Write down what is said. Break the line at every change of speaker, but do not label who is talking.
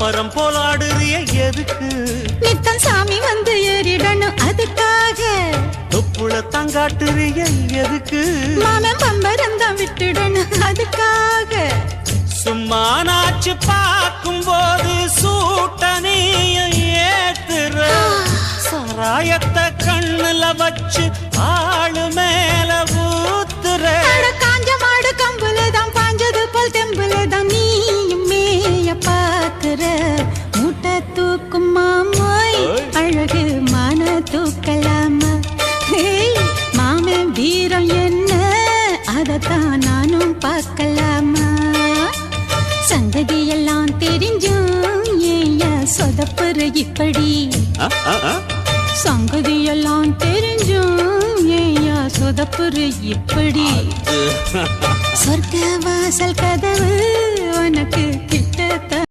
பம்பரம் போல் ஆடுறிய எதுக்கு?
நித்தம் சாமி வந்து ஏறிடணும் அதுக்காக.
தொப்புள தங்காட்டுறிய எதுக்கு?
மாமன் பம்பரம் தான் விட்டுடணும் அதுக்காக.
சும்மா நாச்சு பார்க்கும் போது சூட்டனைய ஏத்துற, சாராயத்தை கண்ணுல வச்சு ஆளு மேல ஊத்துற.
காஞ்ச மாடு கம்புலதான் பாஞ்சது போல் தெம்புலதான் நீயும் மேய பாக்குற. மூட்டை தூக்கும் மாமாய் அழகு மான தூக்கலாமா? மாமன் வீரம் என்ன அதத்தான் நானும் பார்க்கலாமா? சங்கதியெல்லாம் தெரிஞ்சும் ஏயா சொதப்புற இப்படி? சங்கதியெல்லாம் தெரிஞ்சும் ஏயா சொதப்புற இப்படி? சொர்க்க வாசல் கதவு உனக்கு கிட்ட